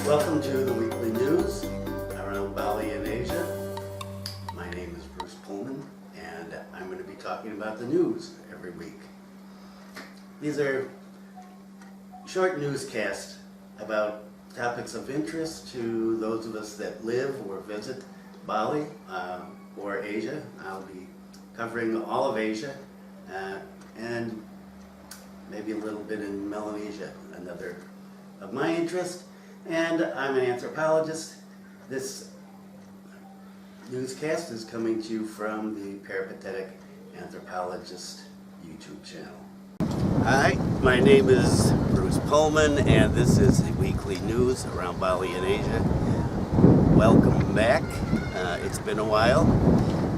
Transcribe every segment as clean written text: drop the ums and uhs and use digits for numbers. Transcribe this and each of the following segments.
Welcome to the weekly news around Bali and Asia. My name is Bruce Pullman, and I'm going to be talking about the news every week. These are short newscasts about topics of interest to those of us that live or visit Bali or Asia. I'll be covering all of Asia and maybe a little bit in Melanesia, another of my interest. And I'm an anthropologist. This newscast is coming to you from the Peripatetic Anthropologist YouTube channel. Hi, my name is Bruce Pullman, and this is the weekly news around Bali and Asia. Welcome back. It's been a while.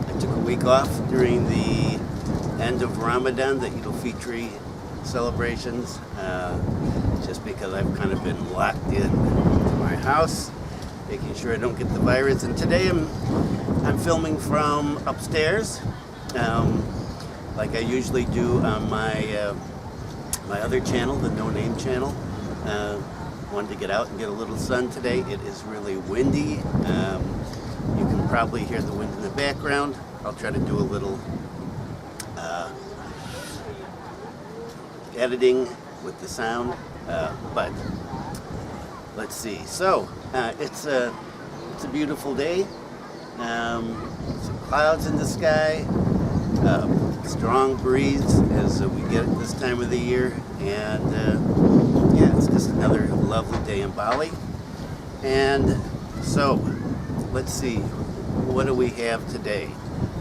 I took a week off during the end of Ramadan, the Eid al-Fitr celebrations, just because I've kind of been locked in to my house, making sure I don't get the virus. And today I'm filming from upstairs, like I usually do on my other channel, the No Name channel. Wanted to get out and get a little sun today. It is really windy. You can probably hear the wind in the background. I'll try to do a little editing with the sound, but let's see. So it's a beautiful day. Some clouds in the sky, strong breeze as we get it this time of the year, and yeah, it's just another lovely day in Bali. And so let's see, what do we have today?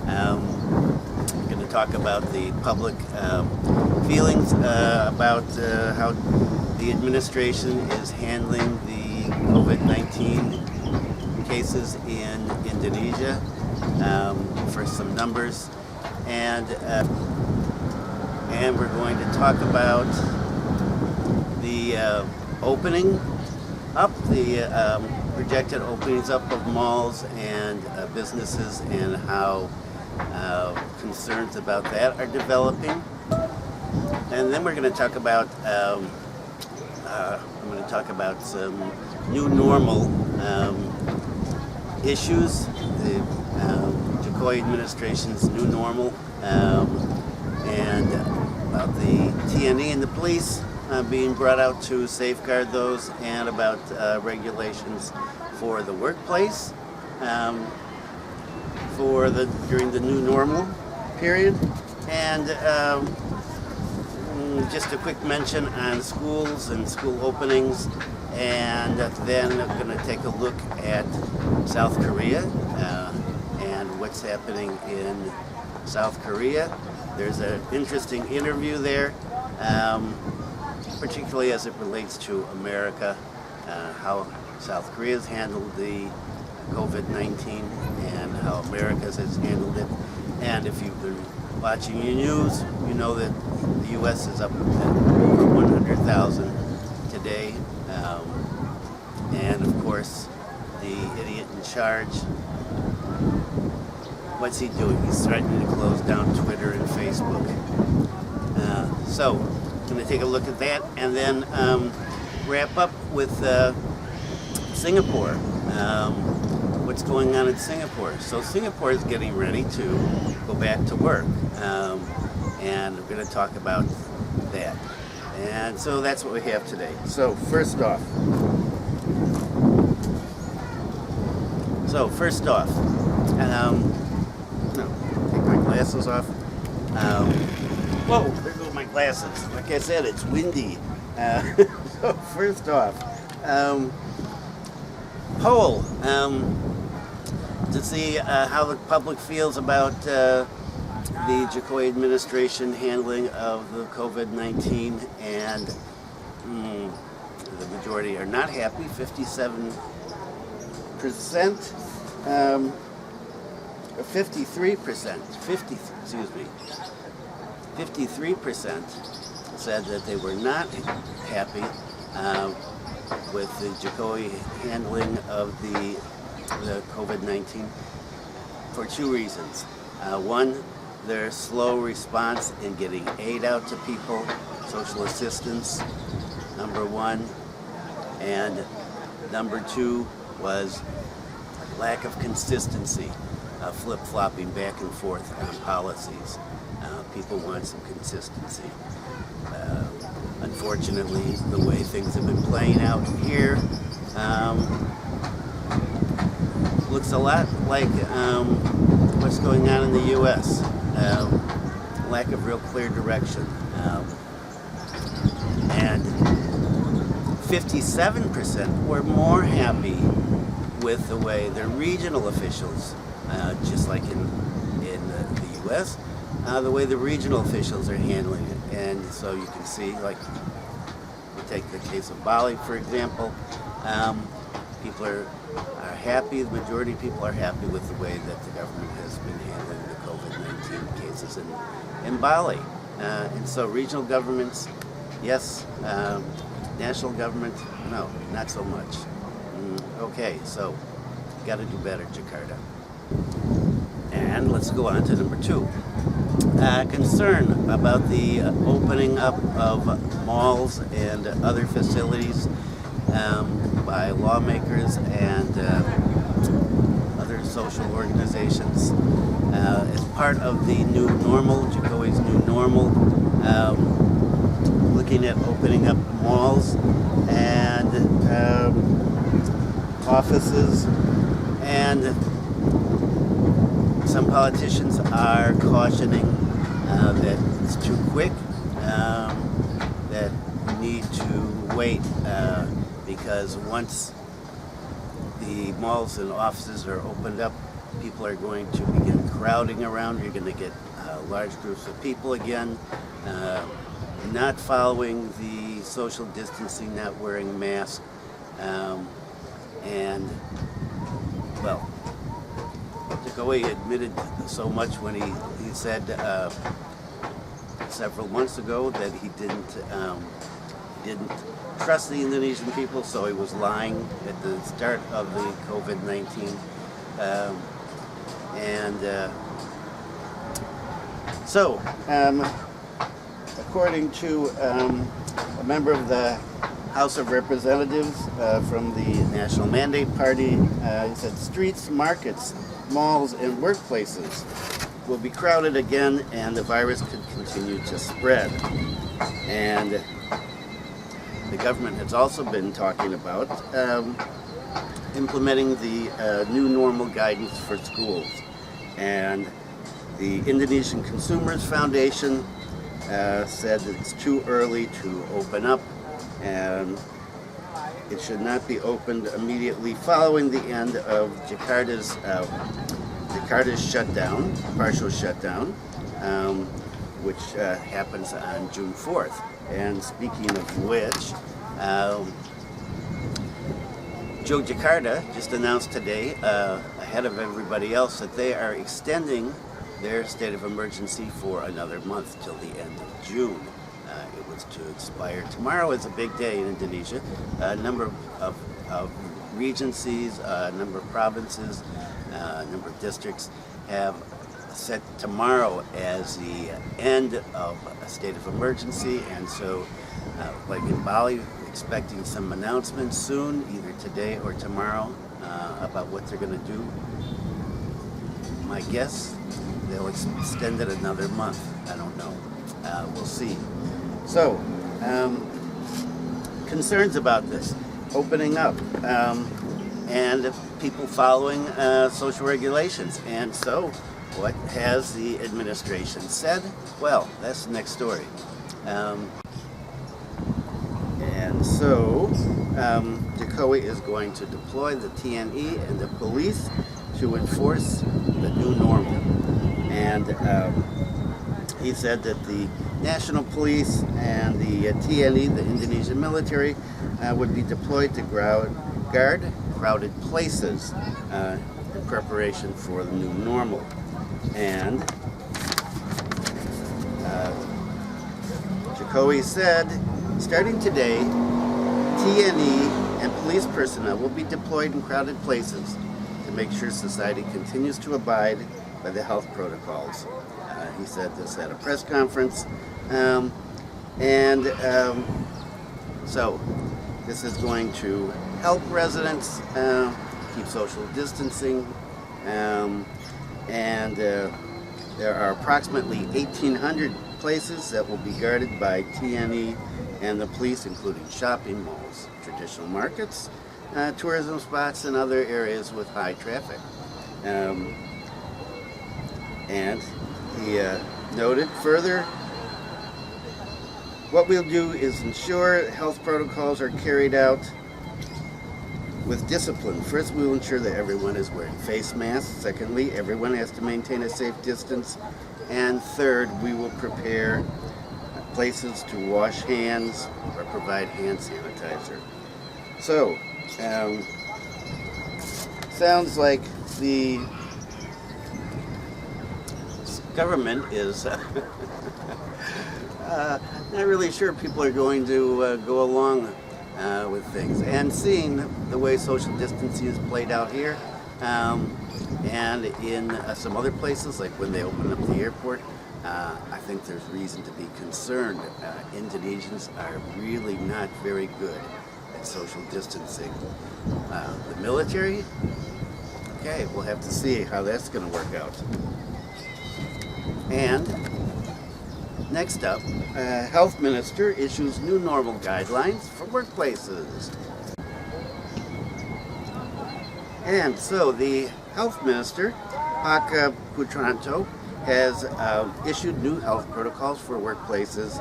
We're going to talk about the public feelings about how the administration is handling the COVID-19 cases in Indonesia. For some numbers, and we're going to talk about the opening up, the projected openings up of malls and businesses, and how concerns about that are developing. And then we're going to talk about I'm going to talk about some new normal issues, the Jokowi administration's new normal, and about the TNE and the police being brought out to safeguard those, and about regulations for the workplace during the new normal period. And just a quick mention on schools and school openings, and then I'm going to take a look at South Korea and what's happening in South Korea. There's an interesting interview there, particularly as it relates to America, how South Korea's handled the COVID-19 and how America's has handled it. And if you've been watching your news, you know that the U.S. is up at over 100,000 today. And of course, the idiot in charge, what's he doing? He's threatening to close down Twitter and Facebook. So, I'm going to take a look at that, and then wrap up with Singapore. What's going on in Singapore? So Singapore is getting ready to go back to work, and I'm going to talk about that. And so that's what we have today. So first off, take my glasses off. Whoa, there go my glasses. Like I said, it's windy. So first off, poll to see how the public feels about the Jokowi administration handling of the COVID-19, and the majority are not happy. 53%, 53% said that they were not happy with the Jokowi handling of the COVID-19 for two reasons. One, their slow response in getting aid out to people, social assistance, number one, and Number two was lack of consistency, flip-flopping back and forth on policies. People want some consistency. Unfortunately, the way things have been playing out here looks a lot like what's going on in the U.S. Lack of real clear direction. And 57% were more happy with the way the regional officials, just like in the U.S., the way the regional officials are handling it. And so you can see, like, we take the case of Bali, for example, people are happy, the majority of people are happy with the way that the government has been handling the COVID-19 cases in Bali. And so regional governments, yes. National government, no, not so much. Okay, so got to do better, Jakarta. And let's go on to number two. Concern about the opening up of malls and other facilities by lawmakers and other social organizations as part of the new normal, Jokowi's new normal, looking at opening up malls and offices, and some politicians are cautioning that it's too quick, that we need to wait because once the malls and offices are opened up, people are going to begin crowding around. You're going to get large groups of people again, not following the social distancing, not wearing masks, and, well, Jokowi admitted so much when he said several months ago that he didn't trust the Indonesian people, so he was lying at the start of the COVID-19. So, according to a member of the House of Representatives from the National Mandate Party, he said streets, markets, malls, and workplaces will be crowded again, and the virus could continue to spread. And the government has also been talking about implementing the new normal guidance for schools. And the Indonesian Consumers Foundation said that it's too early to open up, and it should not be opened immediately following the end of Jakarta's shutdown, partial shutdown, which happens on June 4th. And speaking of which, Jakarta just announced today, ahead of everybody else, that they are extending their state of emergency for another month till the end of June. It was to expire. Tomorrow is a big day in Indonesia. A number of regencies, a number of provinces, a number of districts have set tomorrow as the end of a state of emergency, and so like in Bali, expecting some announcements soon, either today or tomorrow, about what they're going to do. My guess, they'll extend it another month. I don't know. We'll see. So, concerns about this opening up and people following social regulations. And so, what has the administration said? Well, that's the next story. And so, Jokowi is going to deploy the TNE and the police to enforce the new normal. And he said that the National Police and the TNE, the Indonesian military, would be deployed to guard crowded places in preparation for the new normal. And Jokowi said, starting today, TNE and police personnel will be deployed in crowded places to make sure society continues to abide by the health protocols. He said this at a press conference. So This is going to help residents keep social distancing, and there are approximately 1,800 places that will be guarded by TNE and the police, including shopping malls, traditional markets, tourism spots, and other areas with high traffic. And he noted further, what we'll do is ensure health protocols are carried out with discipline. First, we will ensure that everyone is wearing face masks. Secondly, everyone has to maintain a safe distance. And third, we will prepare places to wash hands or provide hand sanitizer. So, sounds like the government is not really sure people are going to go along with things. And seeing the way social distancing is played out here, and in some other places, like when they open up the airport, I think there's reason to be concerned. Indonesians are really not very good at social distancing. The military, okay, we'll have to see how that's going to work out. And next up, health minister issues new normal guidelines for workplaces. And so the health minister, Pak Putranto, has issued new health protocols for workplaces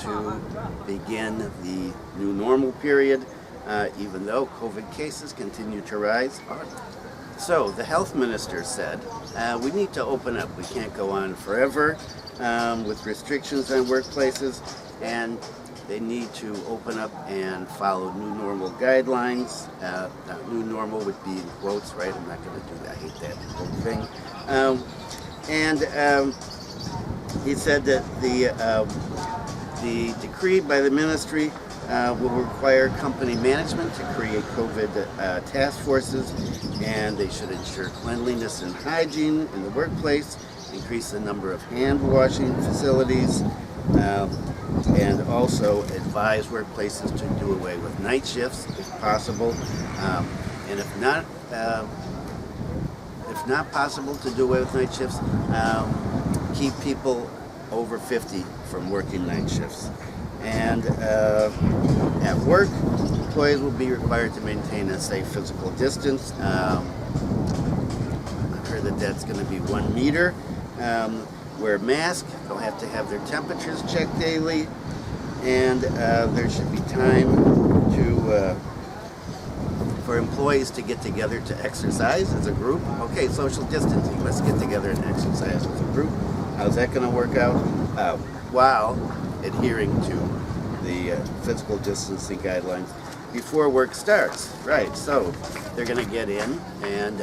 to begin the new normal period, even though COVID cases continue to rise. So the health minister said, we need to open up. We can't go on forever with restrictions on workplaces, and they need to open up and follow new normal guidelines. New normal would be in quotes, right? I'm not going to do that. I hate that whole thing. And he said that the decree by the ministry will require company management to create COVID task forces, and they should ensure cleanliness and hygiene in the workplace, increase the number of hand washing facilities, and also advise workplaces to do away with night shifts if possible, and if not possible to do away with night shifts, keep people over 50 from working night shifts. And at work, employees will be required to maintain a safe physical distance. I've heard that that's going to be 1 meter. Wear masks. They'll have to have their temperatures checked daily, and there should be time for employees to get together to exercise as a group. Okay, social distancing. Let's get together and exercise as a group. How's that going to work out? While adhering to the physical distancing guidelines before work starts. Right, so they're going to get in and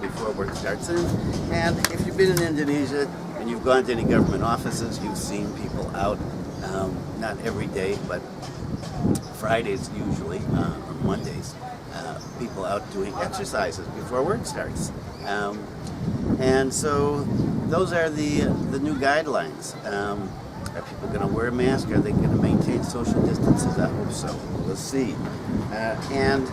before work starts. And if you've been in Indonesia and you've gone to any government offices, you've seen people out, not every day, but Fridays usually, or Mondays, people out doing exercises before work starts. And so those are the new guidelines. Are people going to wear a mask? Are they going to maintain social distances? I hope so. We'll see. And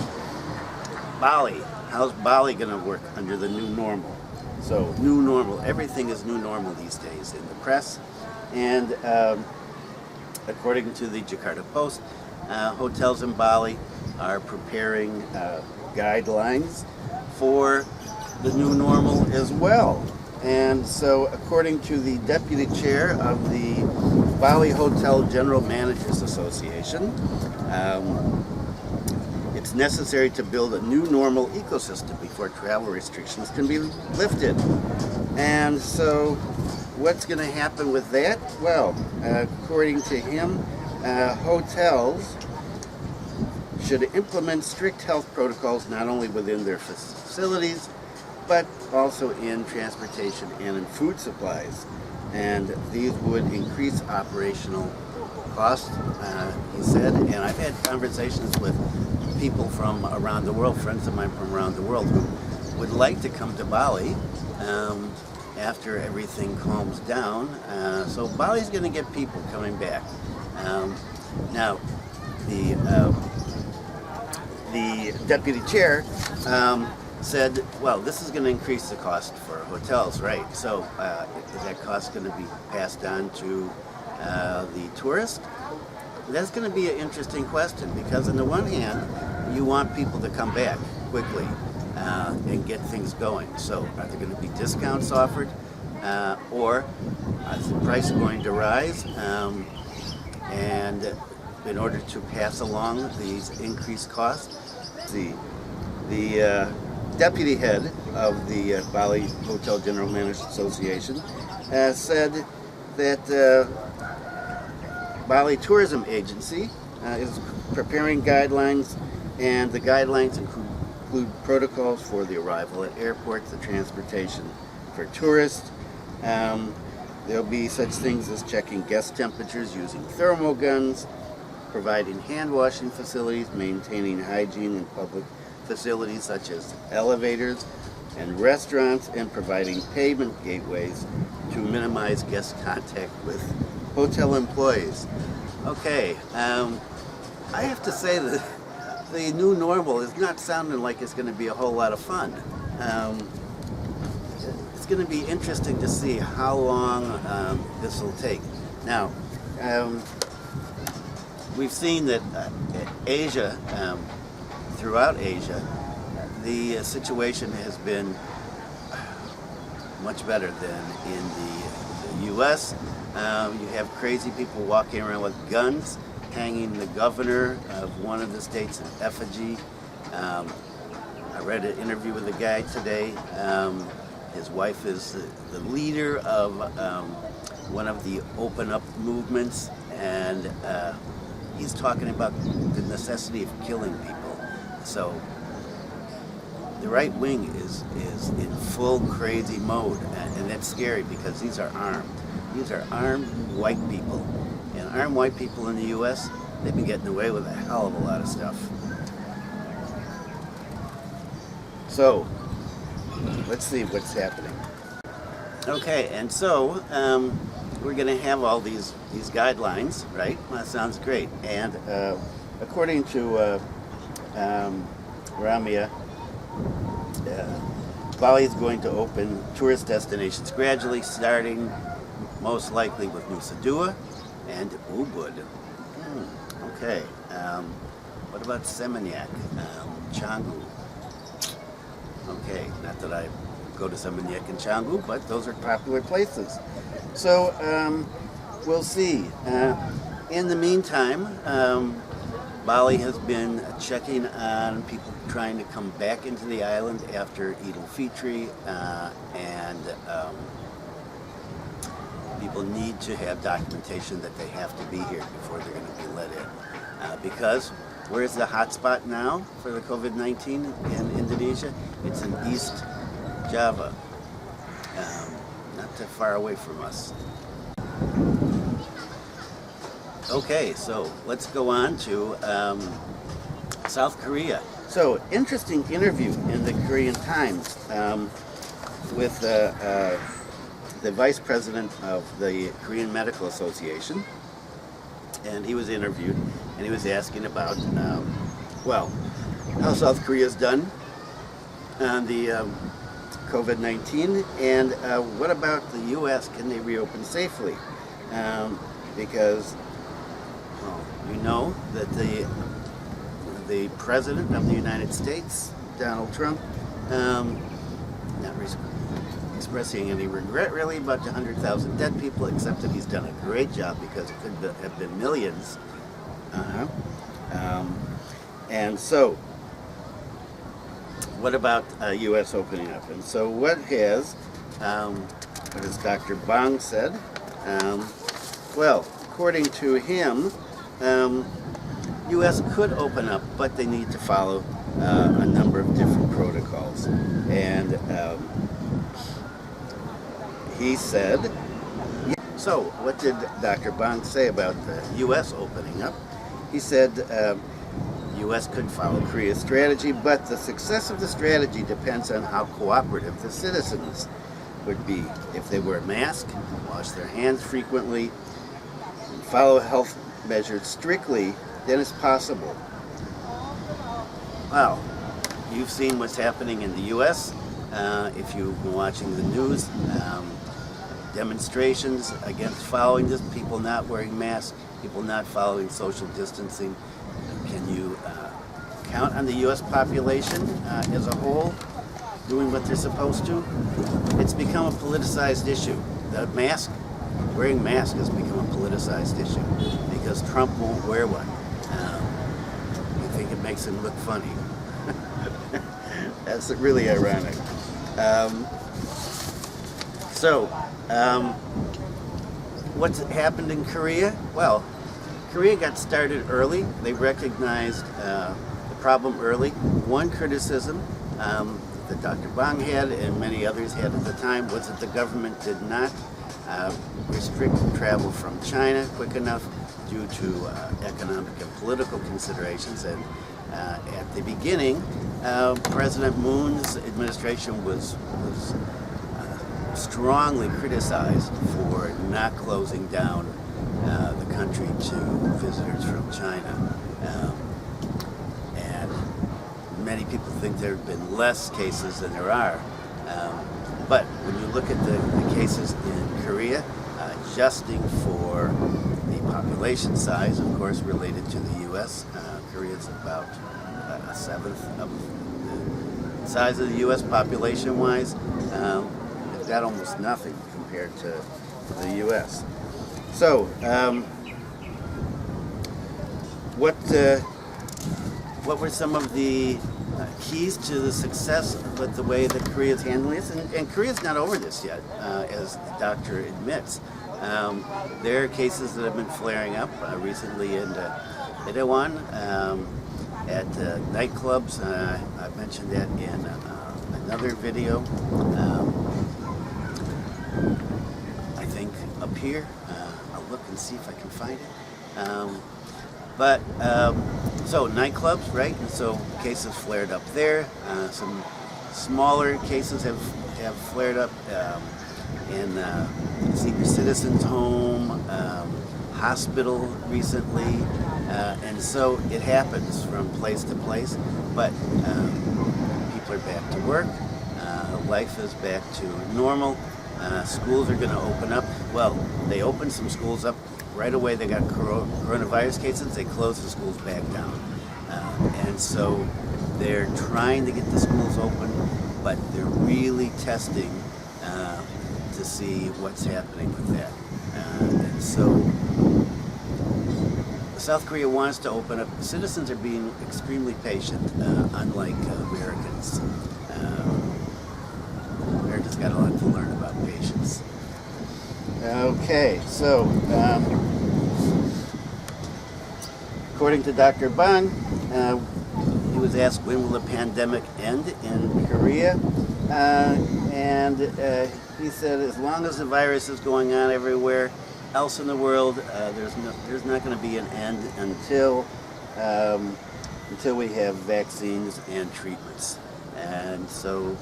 Bali. How's Bali going to work under the new normal? So, new normal. Everything is new normal these days in the press. And according to the Jakarta Post, hotels in Bali are preparing guidelines for the new normal as well. And so, according to the deputy chair of the Bali Hotel General Managers Association, it's necessary to build a new normal ecosystem before travel restrictions can be lifted. And so, what's going to happen with that? Well, according to him, hotels should implement strict health protocols not only within their facilities, but also in transportation and in food supplies. And these would increase operational costs, he said. And I've had conversations with people from around the world, friends of mine from around the world, who would like to come to Bali after everything calms down. So Bali's going to get people coming back. Now, the the deputy chair said, well, this is going to increase the cost for hotels, right? So is that cost going to be passed on to the tourist? That's going to be an interesting question, because on the one hand, you want people to come back quickly and get things going. So are there going to be discounts offered, or is the price going to rise? And in order to pass along these increased costs, the deputy head of the Bali Hotel General Managers Association said that Bali Tourism Agency is preparing guidelines, and the guidelines include protocols for the arrival at airports, the transportation for tourists. There'll be such things as checking guest temperatures using thermal guns, providing hand washing facilities, maintaining hygiene in public facilities such as elevators and restaurants, and providing payment gateways to minimize guest contact with hotel employees. Okay, I have to say that the new normal is not sounding like it's going to be a whole lot of fun. It's going to be interesting to see how long this will take. Now, we've seen that Asia, throughout Asia, the situation has been much better than in the U.S. You have crazy people walking around with guns, hanging the governor of one of the states in effigy. I read an interview with a guy today. His wife is the leader of one of the Open Up movements, and he's talking about the necessity of killing people. So the right wing is in full crazy mode, and that's scary because these are armed. These are armed white people. And armed white people in the U.S., they've been getting away with a hell of a lot of stuff. So, let's see what's happening. Okay, and so we're going to have all these guidelines, right? Well, that sounds great. And according to Ramya, Bali is going to open tourist destinations gradually, starting most likely with Nusa Dua and Ubud. Okay. What about Seminyak, Canggu? Okay, not that I go to Seminyak and Canggu, but those are popular places. So we'll see. In the meantime, Bali has been checking on people trying to come back into the island after Eid al-Fitr, and people need to have documentation that they have to be here before they're going to be let in. Because where's the hotspot now for the COVID-19 in Indonesia? It's in East Java, not too far away from us. Okay, so let's go on to South Korea. So, interesting interview in the Korean Times with the vice president of the Korean Medical Association, and he was interviewed, and he was asking about, well, how South Korea's done on the COVID-19, and what about the U.S.? Can they reopen safely? Because you know that the President of the United States, Donald Trump, not expressing any regret really about the 100,000 dead people, except that he's done a great job because it could have been millions. And so, what about U.S. opening up? And so what has Dr. Bong said? Well, according to him, U.S. could open up, but they need to follow a number of different protocols. And he said, so what did Dr. Bong say about the U.S. opening up? He said U.S. could follow Korea's strategy, but the success of the strategy depends on how cooperative the citizens would be. If they wear a mask, wash their hands frequently, and follow health measures strictly, then it's possible. Well, you've seen what's happening in the U.S. If you've been watching the news, demonstrations against following this, people not wearing masks, people not following social distancing. Can you count on the U.S. population as a whole doing what they're supposed to? It's become a politicized issue. The mask, wearing masks has become a politicized issue because Trump won't wear one. You think it makes him look funny. That's really ironic. What's happened in Korea? Well, Korea got started early. They recognized the problem early. One criticism that Dr. Bang had and many others had at the time was that the government did not restrict travel from China quick enough due to economic and political considerations. And at the beginning, President Moon's administration was strongly criticized for not closing down the country to visitors from China. And many people think there have been less cases than there are. But when you look at the cases in Korea, adjusting for the population size, of course, related to the U.S., Korea is about a seventh of the size of the U.S. population-wise. It's got almost nothing compared to the U.S. So, what were some of the keys to the success with the way that Korea is handling this? And Korea's not over this yet, as the doctor admits. There are cases that have been flaring up recently in Itaewon, at nightclubs. I mentioned that in another video. I think up here. I'll look and see if I can find it. So nightclubs, right? And so cases flared up there. Some smaller cases have flared up in senior citizens' home, hospital recently, and so it happens from place to place. But people are back to work. Life is back to normal. Schools are going to open up. Well, they opened some schools up right away. They got coronavirus cases. They closed the schools back down. And so they're trying to get the schools open, but they're really testing to see what's happening with that. And so South Korea wants to open up. Citizens are being extremely patient, unlike Americans. Americans got a lot to learn about patience. Okay, so according to Dr. Bang, he was asked when will the pandemic end in Korea, and he said as long as the virus is going on everywhere else in the world, there's not going to be an end until we have vaccines and treatments. And so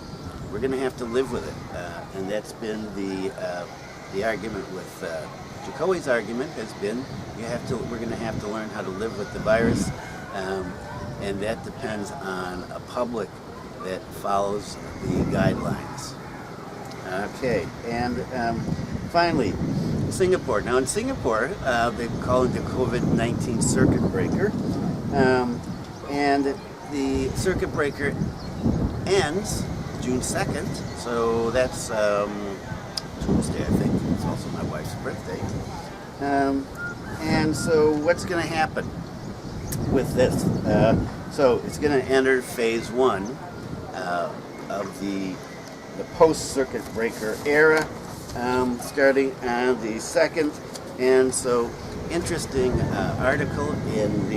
we're going to have to live with it, and that's been the argument with Jacoby's argument has been we're going to have to learn how to live with the virus, and that depends on a public that follows the guidelines. Okay, and finally, Singapore. Now in Singapore, they call it the COVID-19 circuit breaker, and the circuit breaker ends June 2nd, so that's Tuesday, I think. It's also my wife's birthday. And so what's going to happen with this? So it's going to enter phase 1 of the post-circuit breaker era, starting on the 2nd. And so interesting article in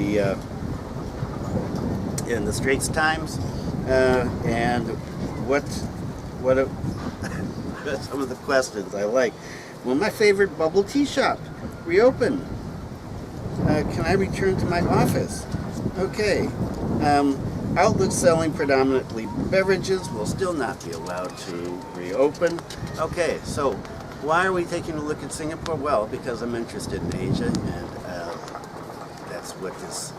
the Straits Times, and what some of the questions I like. Well, my favorite bubble tea shop reopened. Can I return to my office? Okay. Outlets selling predominantly beverages will still not be allowed to reopen. Okay, so why are we taking a look at Singapore? Well, because I'm interested in Asia, and that's what this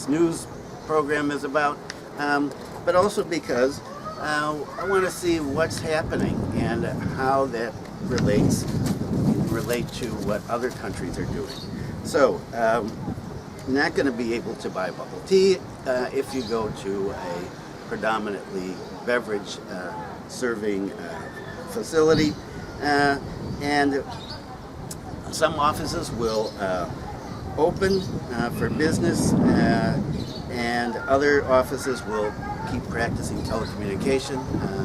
news program is about. but also because I want to see what's happening and how that relate to what other countries are doing. So, you're not going to be able to buy bubble tea if you go to a predominantly beverage serving facility, and some offices will open for business, and other offices will keep practicing telecommunication.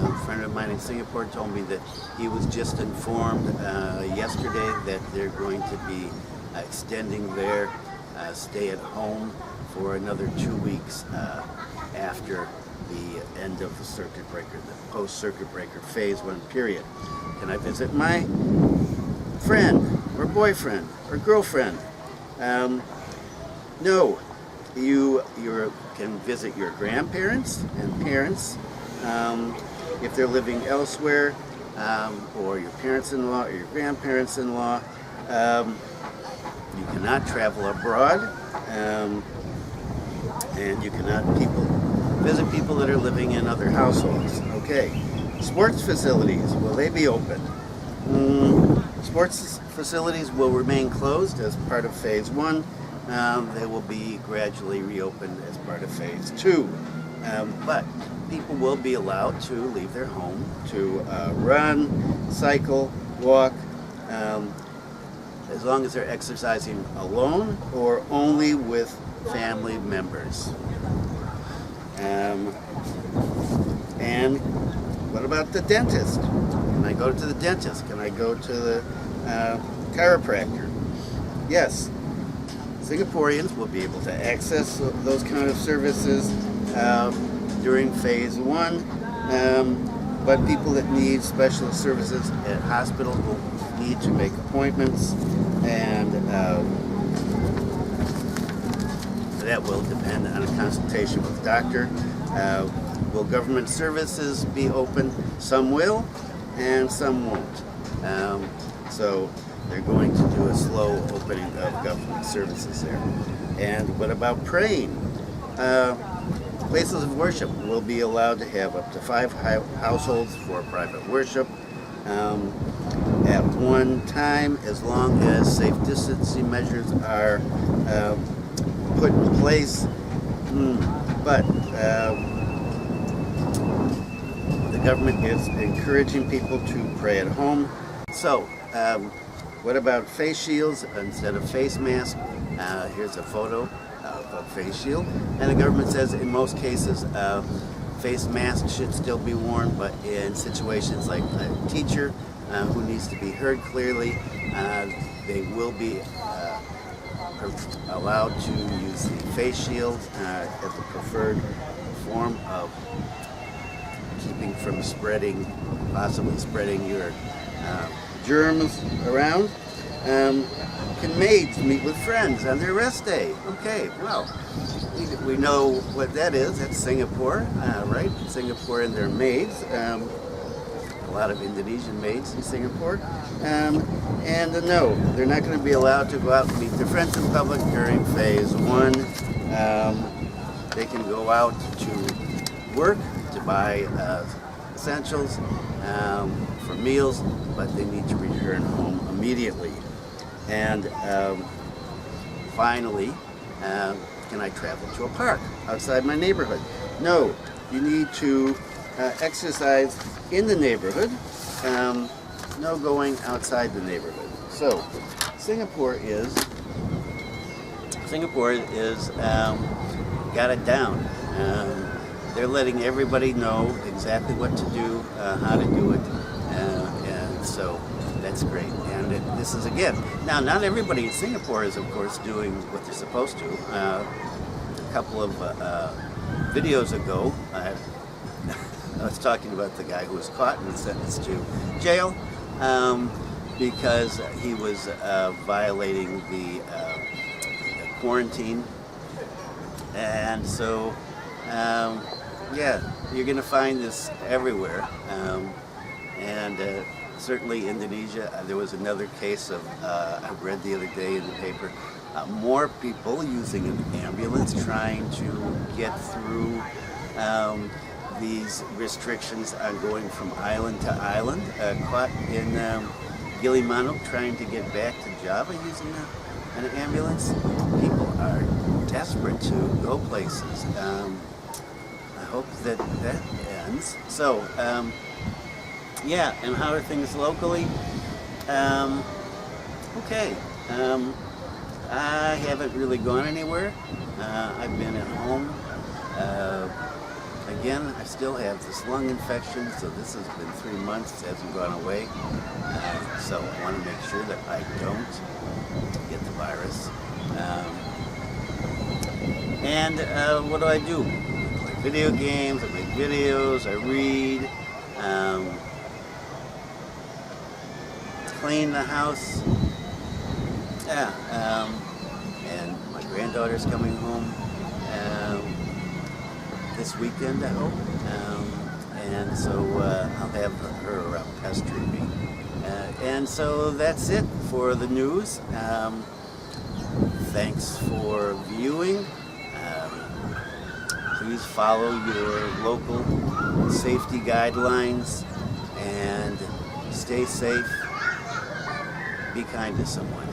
A friend of mine in Singapore told me that he was just informed yesterday that they're going to be extending their stay at home for another 2 weeks after the end of the circuit breaker, the post-circuit breaker phase 1 period. Can I visit my friend or boyfriend or girlfriend? No. You can visit your grandparents and parents if they're living elsewhere, or your parents-in-law or your grandparents-in-law. You cannot travel abroad, and you cannot visit people that are living in other households. Okay. Sports facilities, will they be open? Sports facilities will remain closed as part of phase 1. They will be gradually reopened as part of phase 2. But people will be allowed to leave their home to run, cycle, walk, as long as they're exercising alone or only with family members. And what about the dentist? Can I go to the dentist? Can I go to the chiropractor? Yes. Singaporeans will be able to access those kind of services during phase 1, but people that need special services at hospitals will need to make appointments, and that will depend on a consultation with a doctor. Will government services be open? Some will, and some won't. So they're going to do a slow opening of government services there. And what about praying? Places of worship will be allowed to have up to 5 households for private worship at one time, as long as safe distancing measures are put in place. But the government is encouraging people to pray at home. So, what about face shields instead of face masks? Here's a photo of a face shield. And the government says in most cases, face masks should still be worn, but in situations like a teacher who needs to be heard clearly, they will be allowed to use the face shield as a preferred form of keeping from possibly spreading your germs around. Can maids meet with friends on their rest day? Okay, well, we know what that is. That's Singapore, right? Singapore and their maids. A lot of Indonesian maids in Singapore. And no, they're not going to be allowed to go out and meet their friends in public during phase 1. They can go out to work, to buy essentials for meals, but they need to return home immediately. And finally, can I travel to a park outside my neighborhood? No, you need to exercise in the neighborhood, no going outside the neighborhood. So Singapore is got it down. They're letting everybody know exactly what to do, how to do it, and so that's great. And this is, again, now not everybody in Singapore is, of course, doing what they're supposed to. A couple of videos ago, I was talking about the guy who was caught and sentenced to jail because he was violating the quarantine. And so, yeah, you're going to find this everywhere. And certainly Indonesia, there was another case of, I read the other day in the paper, more people using an ambulance trying to get through these restrictions on going from island to island. Caught in Gilimanuk trying to get back to Java using an ambulance. People are desperate to go places. I hope that ends. So, yeah, and how are things locally? Okay. I haven't really gone anywhere. I've been at home. Again, I still have this lung infection, so this has been 3 months. It hasn't gone away. So I want to make sure that I don't get the virus. What do? I play video games, I make videos, I read, clean the house. Yeah, and my granddaughter's coming home this weekend, I hope. And so I'll have her around pestering me. And so that's it for the news. Thanks for viewing. Please follow your local safety guidelines and stay safe. Be kind to someone.